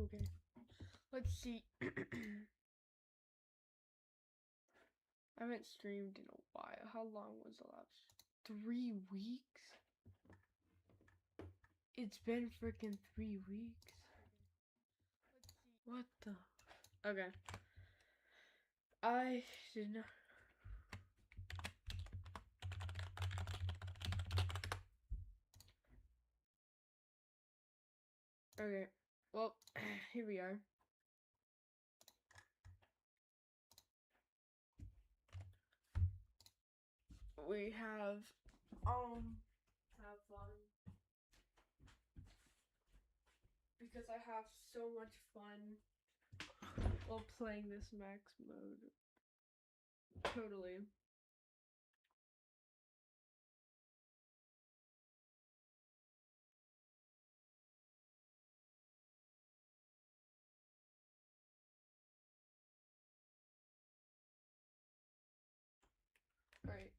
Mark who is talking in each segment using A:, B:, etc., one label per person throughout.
A: Okay. Let's see. I haven't streamed in a while. How long was the last? 3 weeks? It's been freaking 3 weeks. What the? Okay. I did not. Okay. Well, here we are. We have fun. Because I have so much fun while playing this max mode. Totally. Right.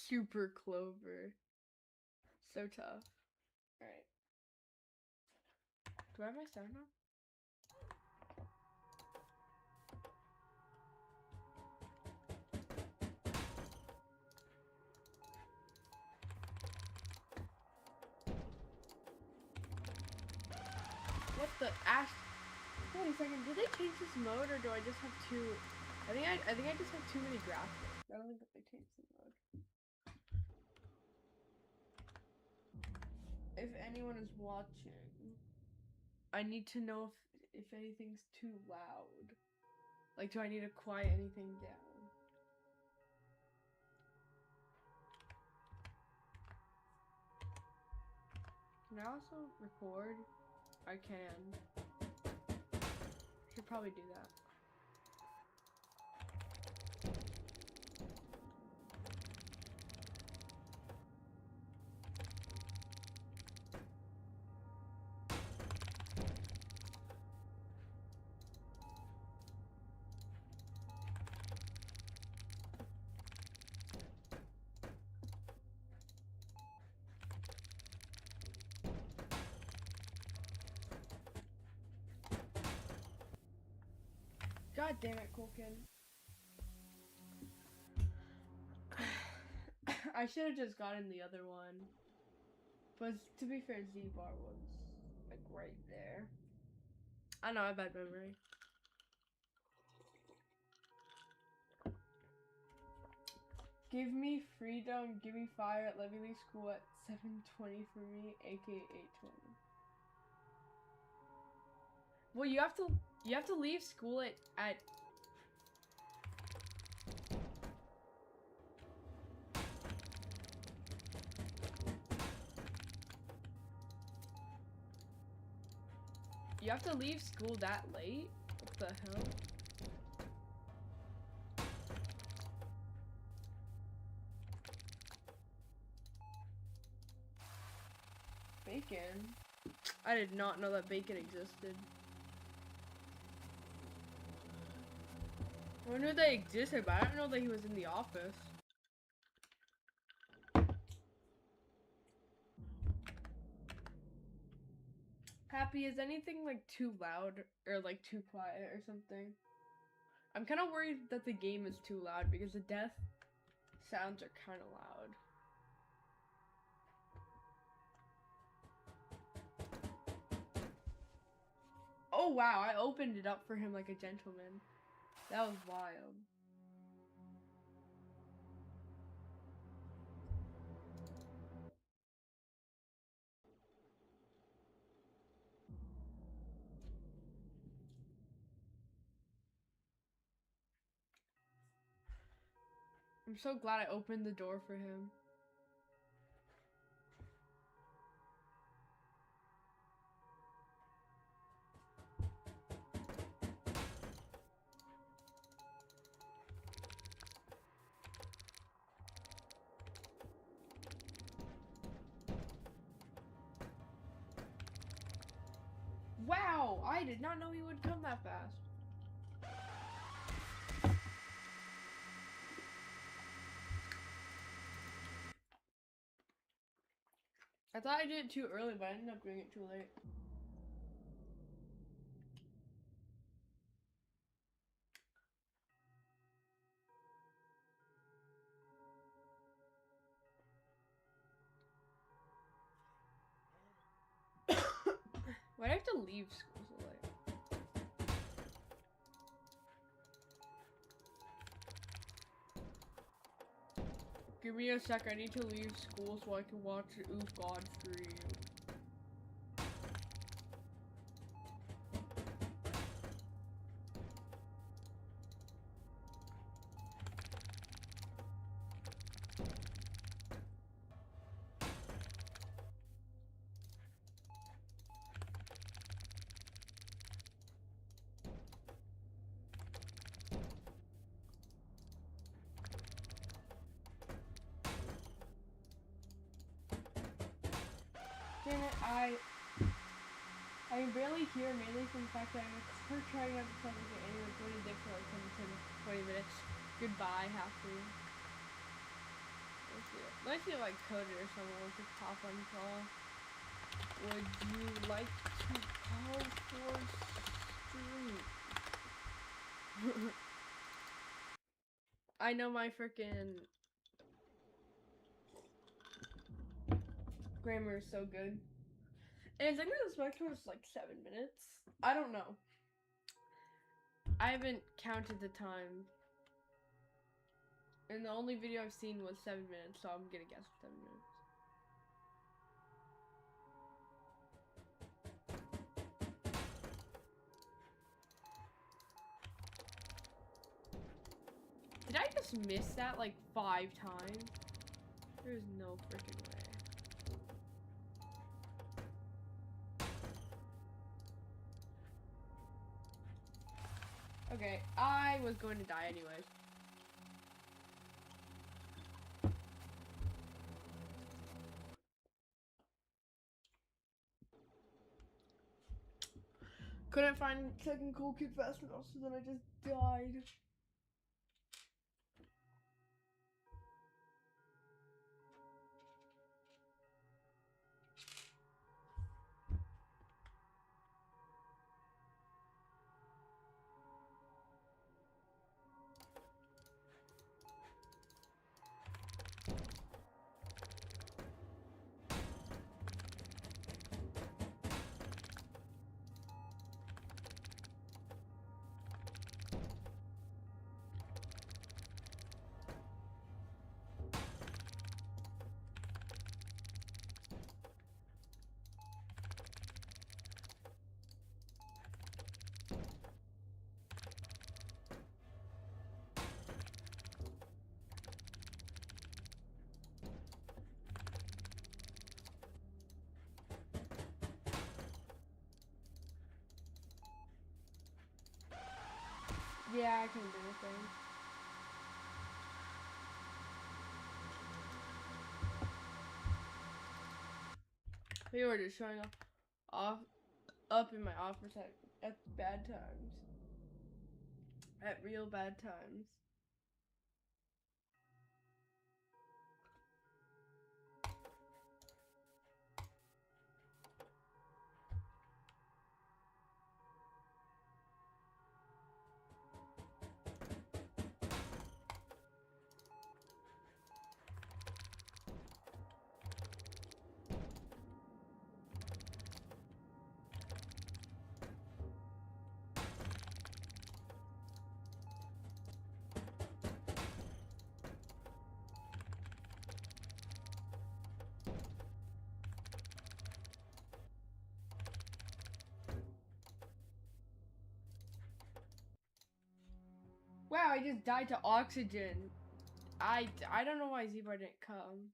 A: Super Clover. So tough. Alright. Do I have my sound on? What the ash? Wait a second, did they change this mode or do I just have two? I think I just have too many graphics. I don't think that they changed the mode. If anyone is watching, I need to know if anything's too loud. Like, do I need to quiet anything down? Can I also record? I can. Should probably do that. God damn it, Culkin. I should have just gotten the other one. But to be fair, Z-Bar was like right there. I know, I have bad memory. Give me freedom, give me fire, let me leave school at 7:20 for me, aka 8:20. Well, you have to leave school at you have to leave school that late? What the hell? Bacon? I did not know that bacon existed. I knew they existed, but I didn't know that he was in the office. Happy, is anything like too loud or like too quiet or something? I'm kind of worried that the game is too loud because the death sounds are kind of loud. Oh wow, I opened it up for him like a gentleman. That was wild. I'm so glad I opened the door for him. Wow, I did not know he would come that fast. I thought I did it too early, but I ended up doing it too late. Why'd I have to leave school so late? Give me a sec, I need to leave school so I can watch the Oof God stream. Damn it, I can barely hear, mainly from the fact that I'm trying not to talk about anyone going there for like 10 to 20 minutes. Goodbye, halfway. Let's see if like Coded or someone wants to pop on call. Would you like to call for stream? I know my freaking grammar is so good. And I think the spectrum was like 7 minutes. I don't know. I haven't counted the time. And the only video I've seen was 7 minutes, so I'm gonna guess 7 minutes. Did I just miss that like 5 times? There's no freaking way. Okay, I was going to die anyways. Couldn't find technical kit fast enough, so then I just died. Yeah, I couldn't do anything. We were just showing up in my office at bad times. At real bad times. Wow, I just died to oxygen. I don't know why Zebra didn't come.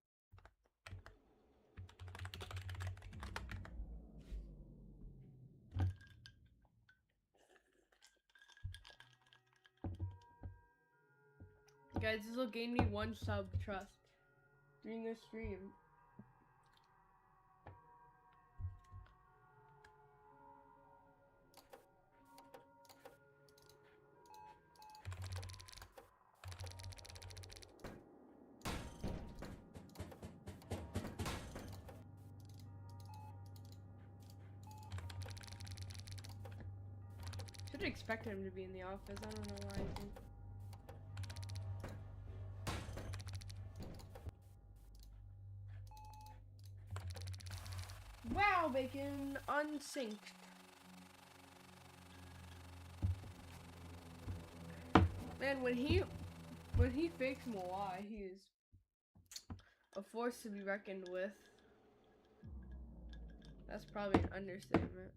A: Guys, this will gain me 1 sub trust during this stream. should expect him to be in the office. I don't know why I didn't. Wow, Bacon, unsynced. Man, when he fakes Moai, he is a force to be reckoned with. That's probably an understatement.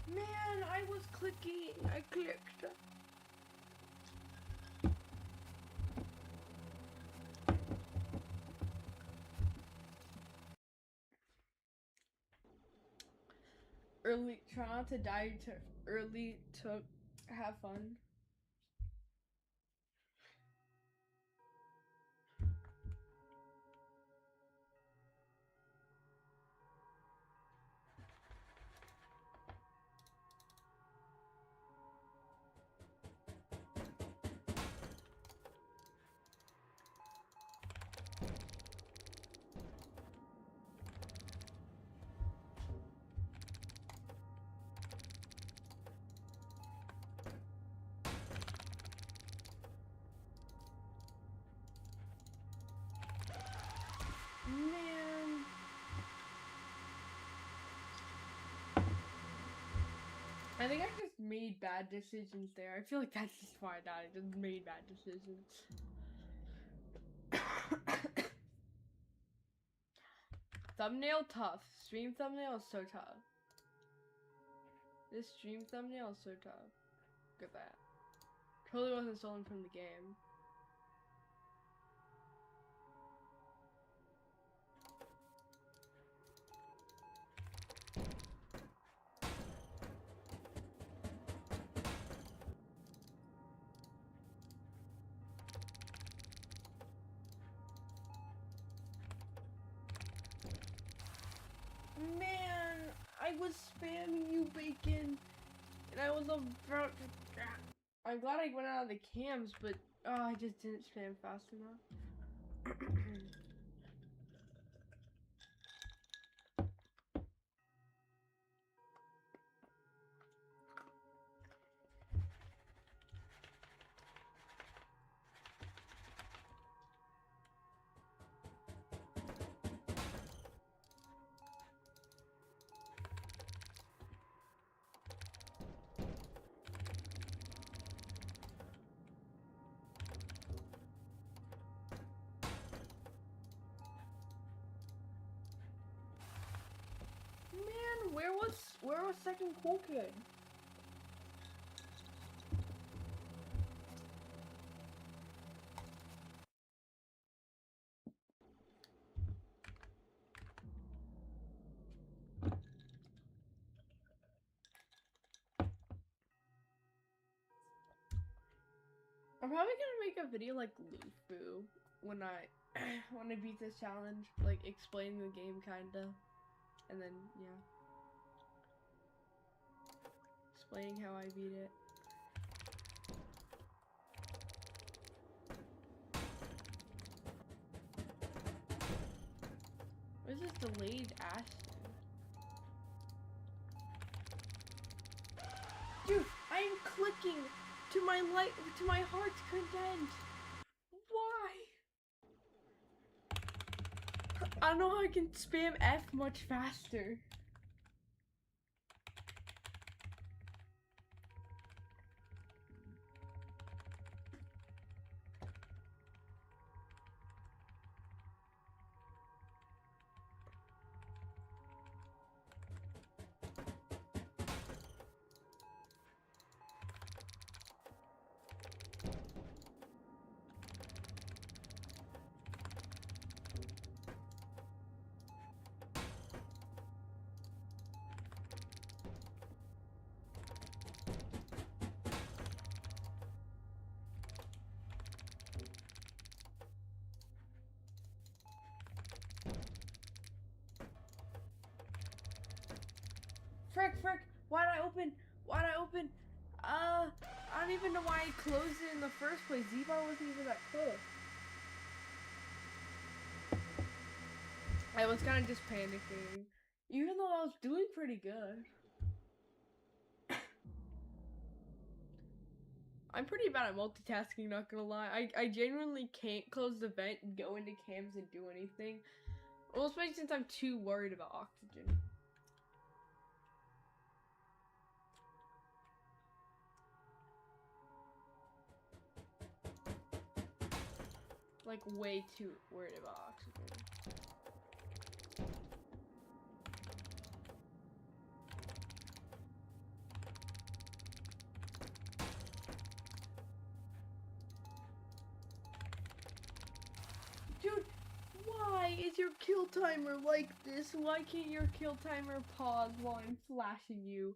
A: Man, I was clicking. I clicked. Early, try not to die to early to have fun. Man. I think I just made bad decisions there. I feel like that's just why I died. I just made bad decisions. Thumbnail tough. Stream thumbnail is so tough. This stream thumbnail is so tough. Look at that. Totally wasn't stolen from the game. Man, I was spamming you, Bacon, and I was about to. I'm glad I went out of the cams, but I just didn't spam fast enough. Man, where was second cool kid? I'm probably gonna make a video like Lufu when I when I beat this challenge, like explaining the game kinda, and then yeah, explaining how I beat it. What is this delayed Ashton? Dude, I am clicking to my heart's content. Why? I don't know how I can spam F much faster. Frick, frick. Why'd I open? Why'd I open? I don't even know why I closed it in the first place. Z-Bar wasn't even that close. I was kind of just panicking. Even though I was doing pretty good. I'm pretty bad at multitasking, not gonna lie. I genuinely can't close the vent and go into cams and do anything. Well, especially since I'm too worried about oxygen. Like, way too worried about oxygen. Dude, why is your kill timer like this? Why can't your kill timer pause while I'm flashing you?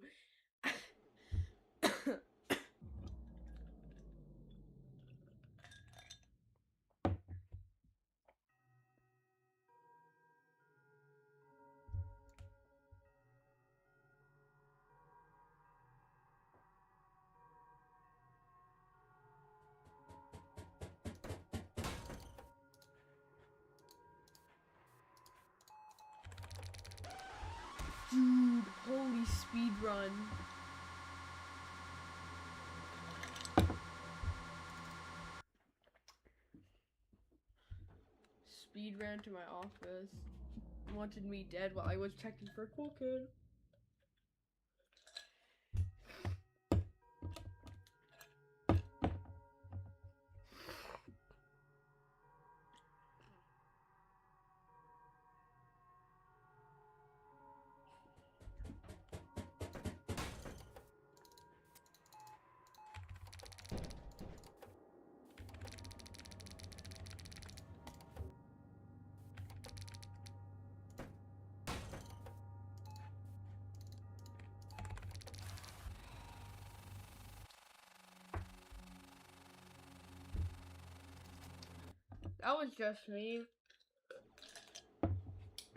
A: Dude, holy speed run. Speed ran to my office. Wanted me dead while I was checking for Cool Kid. That was just me.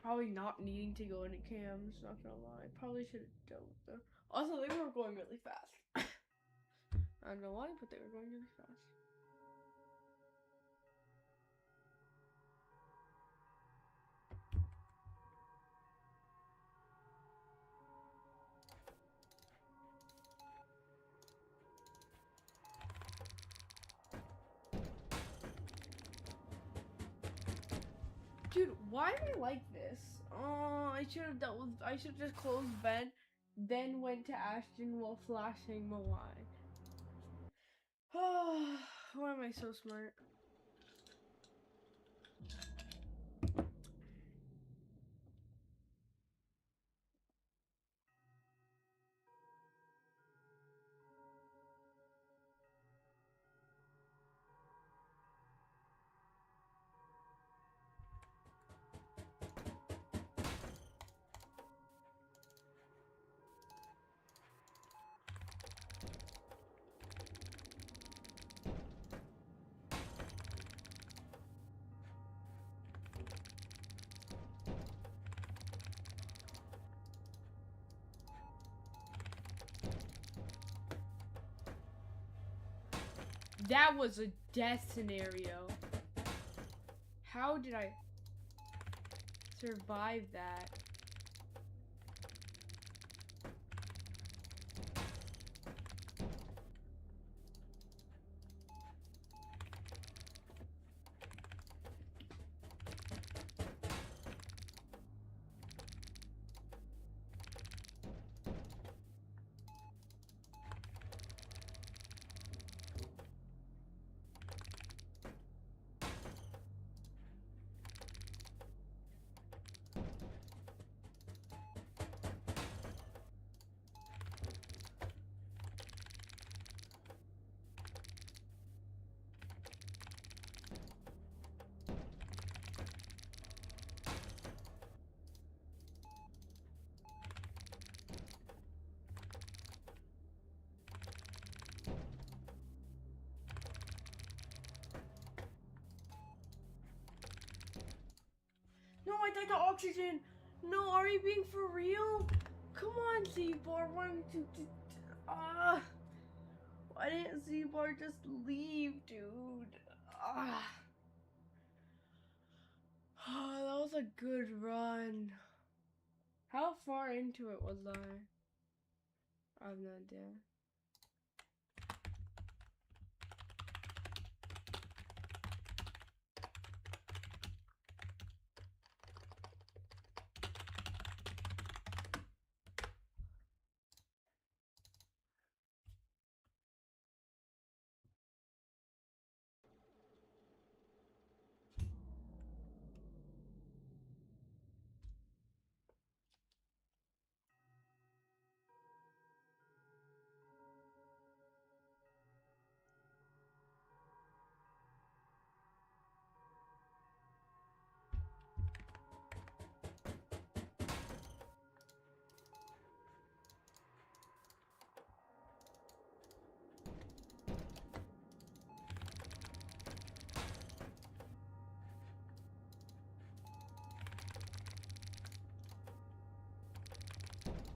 A: Probably not needing to go into cams, not gonna lie. Probably should have dealt with them. Also, they were going really fast. I don't know why, but they were going really fast. Dude, why am I like this? Oh, I should have dealt with. I should just closed vent, then went to Ashton while flashing Moai. Oh, why am I so smart? That was a death scenario. How did I survive that? No, I died to oxygen. No, are you being for real? come on, Z-Bar. Why didn't Z-Bar just leave, dude? Oh, that was a good run. How far into it was I? I have no idea.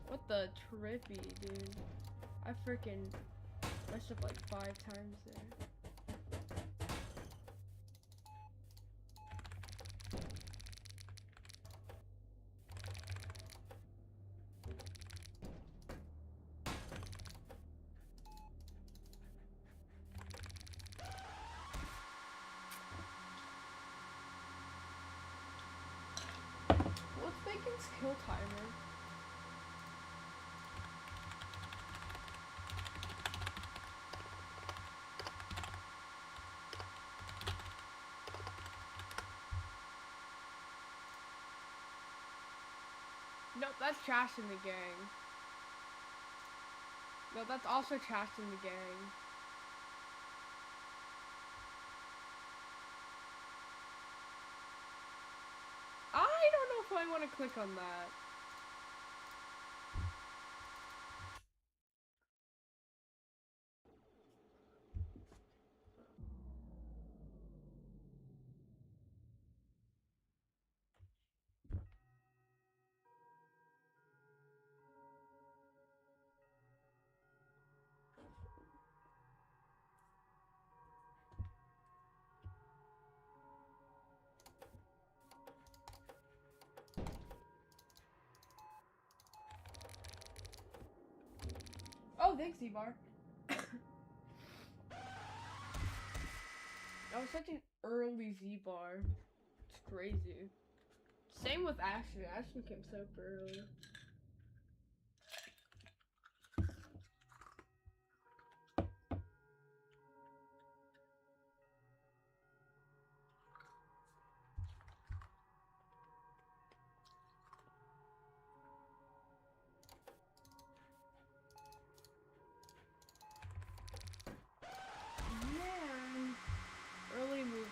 A: What the trippy, dude? I freaking messed up like 5 times there. What's Bacon's kill timer? Nope, that's trash in the gang. No, that's also trash in the gang. I don't know if I want to click on that. Oh, thanks, Z-Bar. That was such an early Z-Bar. It's crazy. Same with Ashton. Ashton came super early. Man. Early movements.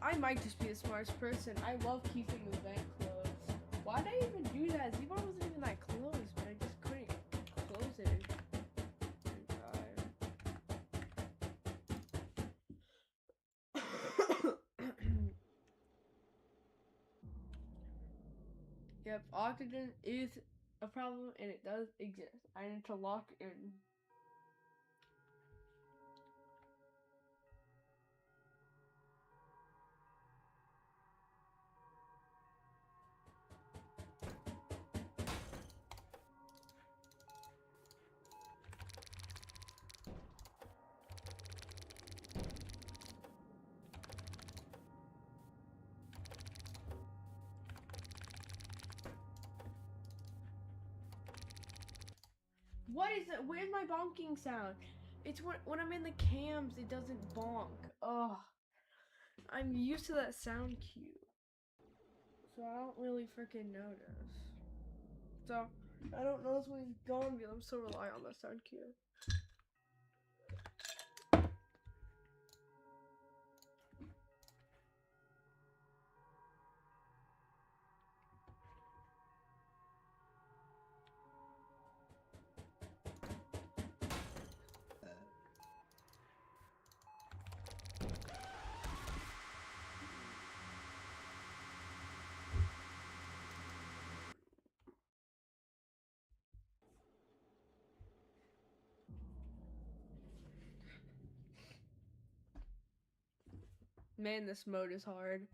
A: I might just be the smartest person. I love keeping the vent closed. Why did I even do that? Z-Bar wasn't even that close, but I just couldn't close it. Yep, oxygen is a problem and it does exist. I need to lock in. What is it? Where's my bonking sound? It's when I'm in the cams, it doesn't bonk. Ugh. I'm used to that sound cue. So I don't really freaking notice. So I don't notice when he's gone because I'm so rely on that sound cue. Man, this mode is hard.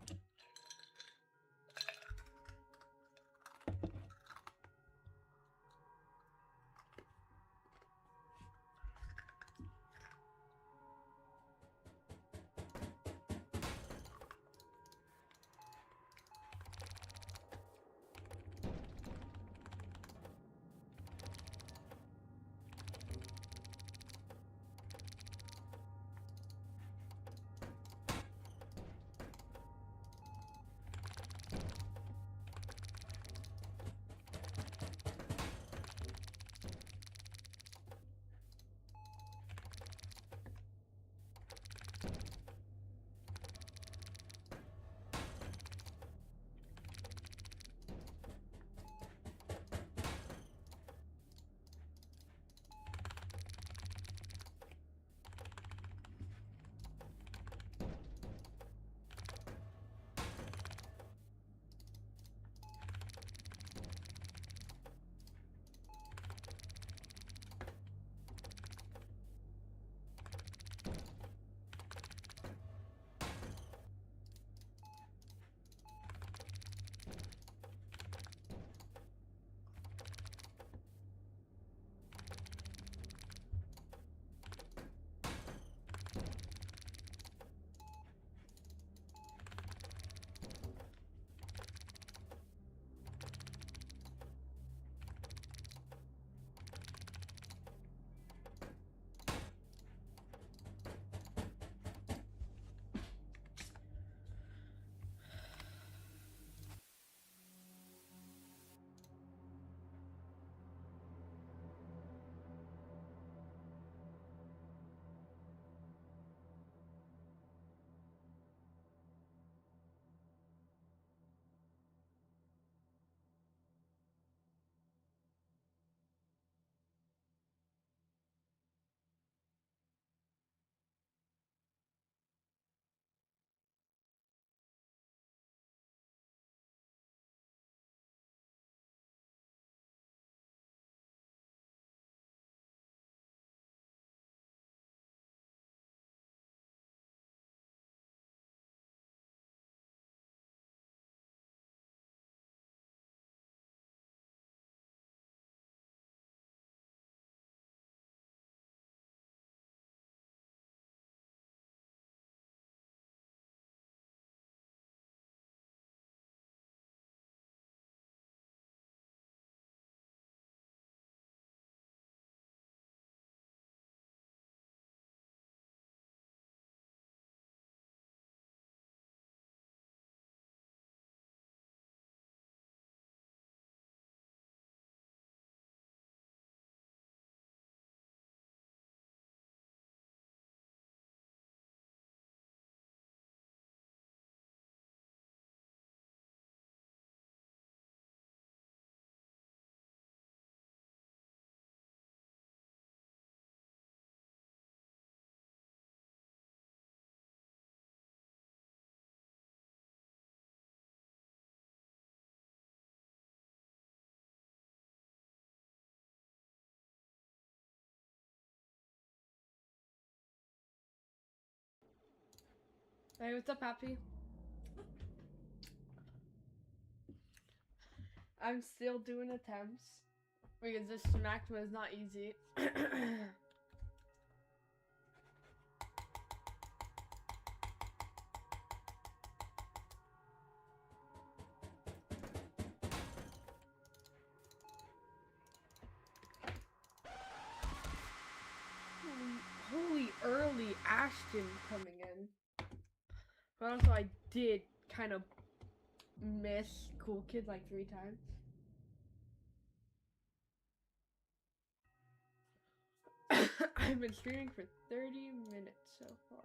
A: Hey, what's up, Happy? I'm still doing attempts because this Maxima is not easy. Ashton coming in. But also I did kind of miss Cool Kid like 3 times. I've been streaming for 30 minutes so far.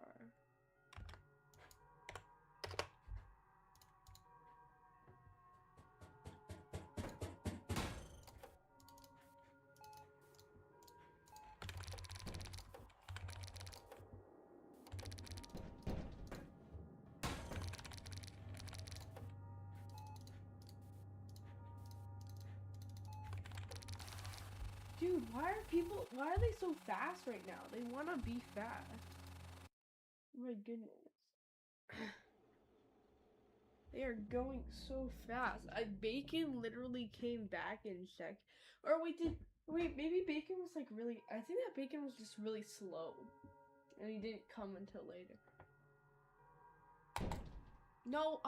A: Dude, why are they so fast right now? They want to be fast. My goodness. They are going so fast. Bacon literally came back in sec. Or maybe Bacon was like really, I think that Bacon was just really slow. And he didn't come until later. No,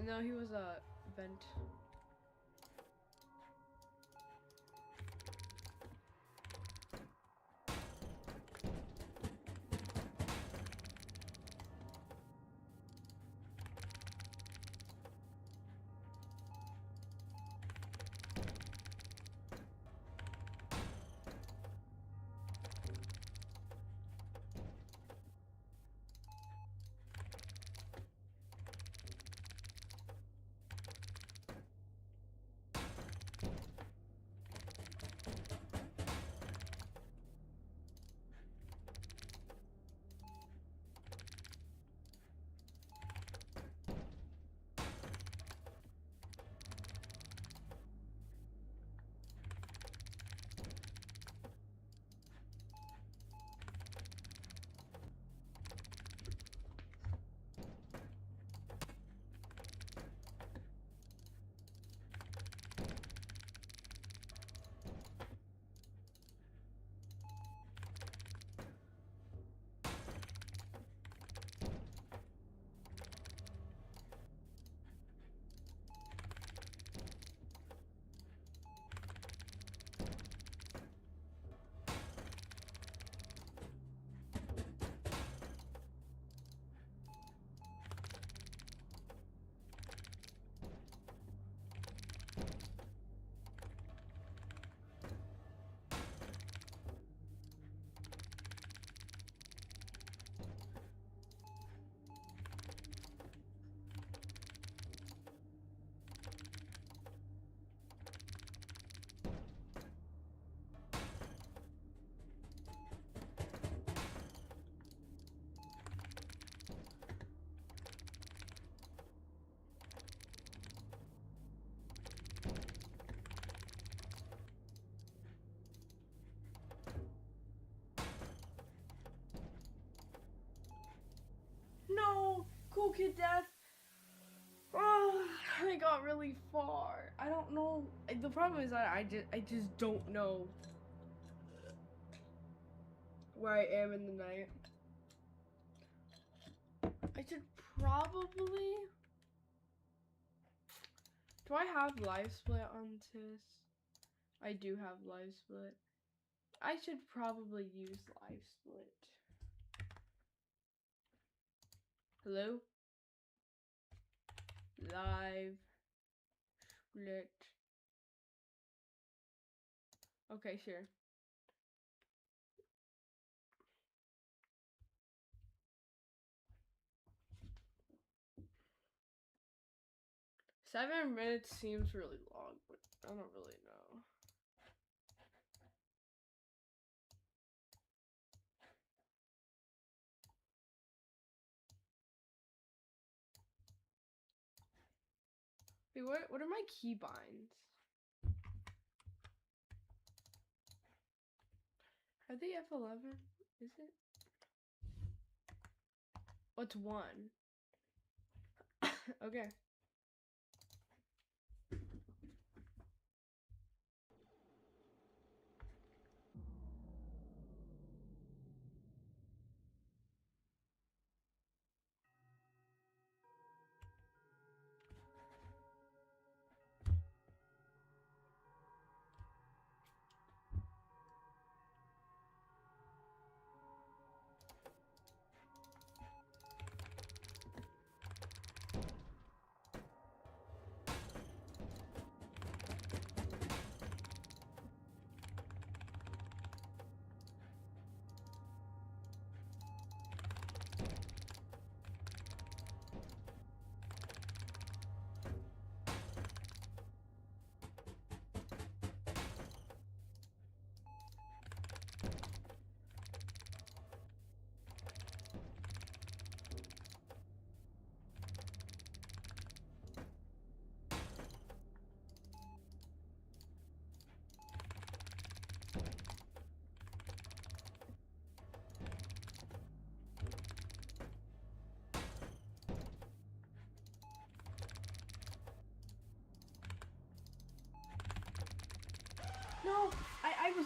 A: no, he was a vent. No, Cool Kid death. Oh, I got really far. I don't know. The problem is that I just don't know where I am in the night. I should probably. Do I have live split on this? I do have live split. I should probably use live split. Hello? Live split. Okay, sure. Seven minutes seems really long, but I don't really know. Wait, what are my keybinds? Are they F11? Is it? What's one? Okay.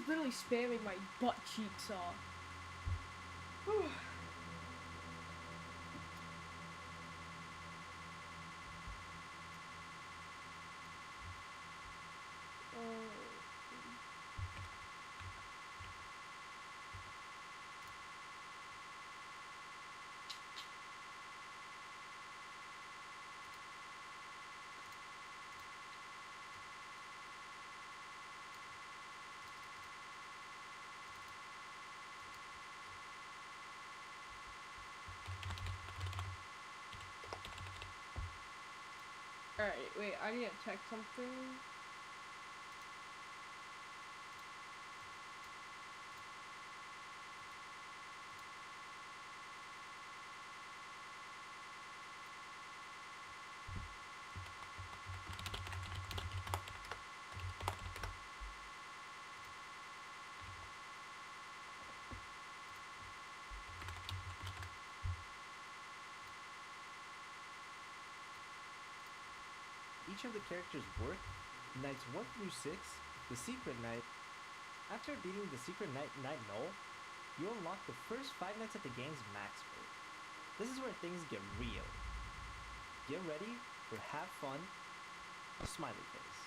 A: literally spamming my butt cheeks off. Alright, wait, I need to check something.
B: Each of the characters work. Nights 1 through 6, the Secret Night. After beating the Secret Night Night Null, you unlock the first 5 nights of the game's max mode. This is where things get real. Get ready for have fun, smiley face.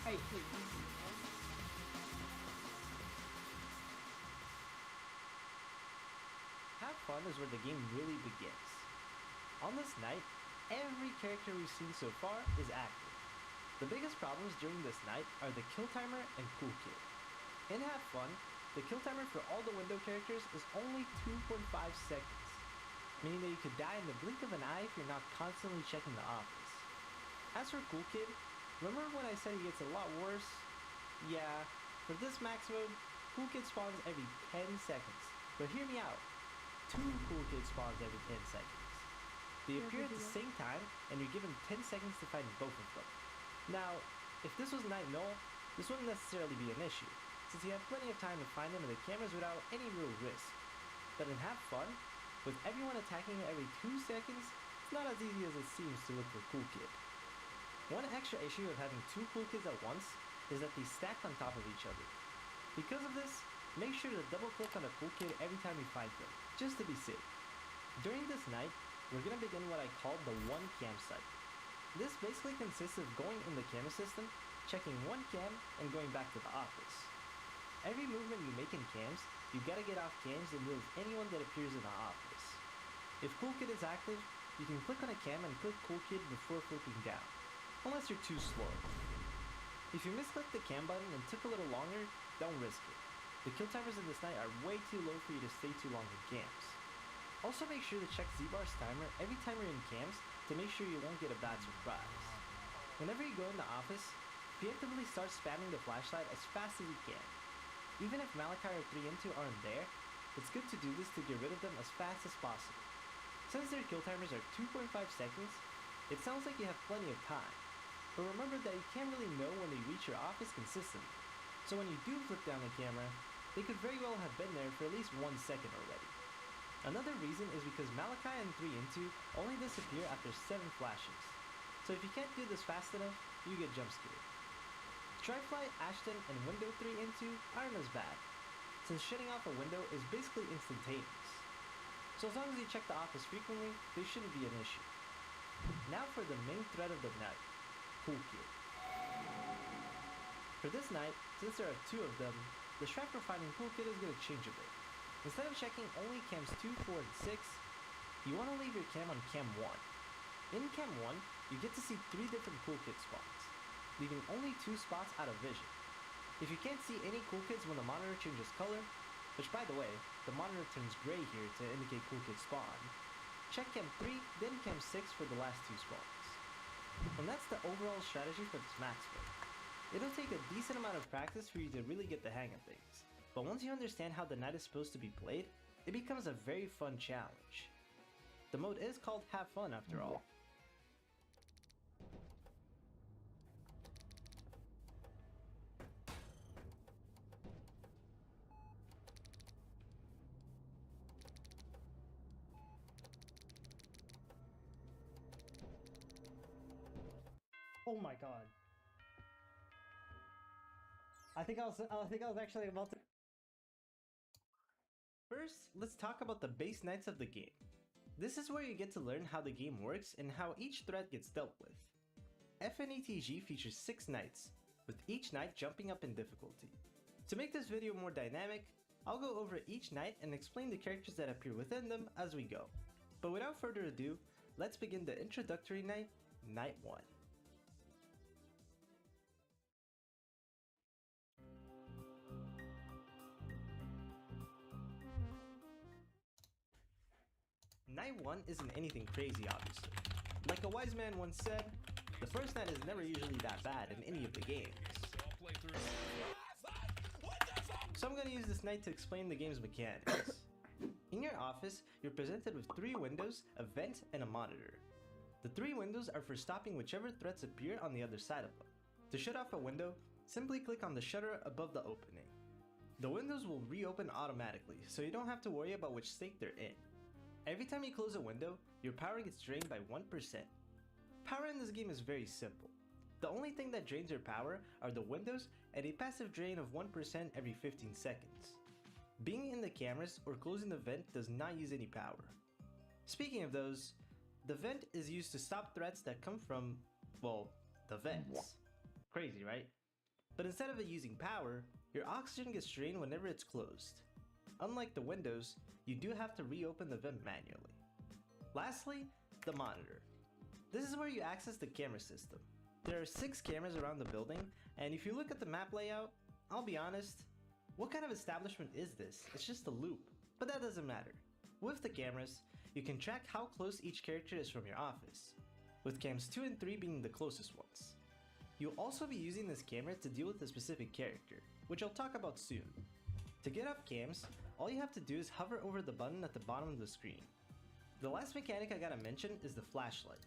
A: Hey, please.
B: Have fun is where the game really begins. On this night, every character we've seen so far is active. The biggest problems during this night are the kill timer and Cool Kid. In Have Fun, the kill timer for all the window characters is only 2.5 seconds, meaning that you could die in the blink of an eye if you're not constantly checking the office. As for Cool Kid, remember when I said he gets a lot worse? Yeah, for this max mode, Cool Kid spawns every 10 seconds. But hear me out. 2 Cool Kid spawns every 10 seconds. They appear at the same time, and you're given 10 seconds to find both of them. Now, if this was Night Null, this wouldn't necessarily be an issue, since you have plenty of time to find them in the cameras without any real risk. But in Have Fun, with everyone attacking you every 2 seconds, it's not as easy as it seems to look for Cool Kid. One extra issue of having 2 Cool Kids at once is that they stack on top of each other. Because of this, make sure to double click on a Cool Kid every time you find them, just to be safe. During this night, we're gonna begin what I call the 1 cam cycle. This basically consists of going in the camera system, checking 1 cam, and going back to the office. Every movement you make in cams, you gotta get off cams and move anyone that appears in the office. If Cool Kid is active, you can click on a cam and click Cool Kid before flipping down, unless you're too slow. If you misclicked the cam button and took a little longer, don't risk it. The kill timers in this night are way too low for you to stay too long in cams. Also make sure to check Z-Bar's timer every time you're in cams to make sure you won't get a bad surprise. Whenever you go in the office, preemptively start spamming the flashlight as fast as you can. Even if Malachi or 3Into aren't there, it's good to do this to get rid of them as fast as possible. Since their kill timers are 2.5 seconds, it sounds like you have plenty of time. But remember that you can't really know when they reach your office consistently. So when you do flip down the camera, they could very well have been there for at least 1 second already. Another reason is because Malachi and 3Into only disappear after 7 flashes. So if you can't do this fast enough, you get jump scared. Trifly, Ashton, and Window 3Into aren't as bad, since shutting off a window is basically instantaneous. So as long as you check the office frequently, they shouldn't be an issue. Now for the main threat of the night, Cool Kid. For this night, since there are 2 of them, the strat for finding Cool Kid is going to change a bit. Instead of checking only cams 2, 4, and 6, you want to leave your cam on cam 1. In cam 1, you get to see 3 different Cool Kid spots, leaving only 2 spots out of vision. If you can't see any Cool Kids when the monitor changes color, which by the way, the monitor turns gray here to indicate Cool Kid spawn, check cam 3, then cam 6 for the last 2 spawns. And that's the overall strategy for this max mode. It'll take a decent amount of practice for you to really get the hang of things. But once you understand how the night is supposed to be played, it becomes a very fun challenge. The mode is called Have Fun after all. Oh my god. I think I was actually about to. First, let's talk about the base knights of the game. This is where you get to learn how the game works and how each threat gets dealt with. FNATG features 6 knights, with each knight jumping up in difficulty. To make this video more dynamic, I'll go over each knight and explain the characters that appear within them as we go. But without further ado, let's begin the introductory knight, Knight 1. Knight 1 isn't anything crazy, obviously. Like a wise man once said, the first knight is never usually that bad in any of the games. So I'm going to use this knight to explain the game's mechanics. In your office, you're presented with 3 windows, a vent, and a monitor. The 3 windows are for stopping whichever threats appear on the other side of them. To shut off a window, simply click on the shutter above the opening. The windows will reopen automatically, so you don't have to worry about which state they're in. Every time you close a window, your power gets drained by 1%. Power in this game is very simple. The only thing that drains your power are the windows and a passive drain of 1% every 15 seconds. Being in the cameras or closing the vent does not use any power. Speaking of those, the vent is used to stop threats that come from, well, the vents. Crazy, right? But instead of it using power, your oxygen gets drained whenever it's closed. Unlike the windows, you do have to reopen the vent manually. Lastly, the monitor. This is where you access the camera system. There are 6 cameras around the building, and if you look at the map layout, I'll be honest, what kind of establishment is this? It's just a loop, but that doesn't matter. With the cameras, you can track how close each character is from your office, with cams 2 and 3 being the closest ones. You'll also be using this camera to deal with a specific character, which I'll talk about soon. To get up cams, all you have to do is hover over the button at the bottom of the screen. The last mechanic I gotta mention is the flashlight.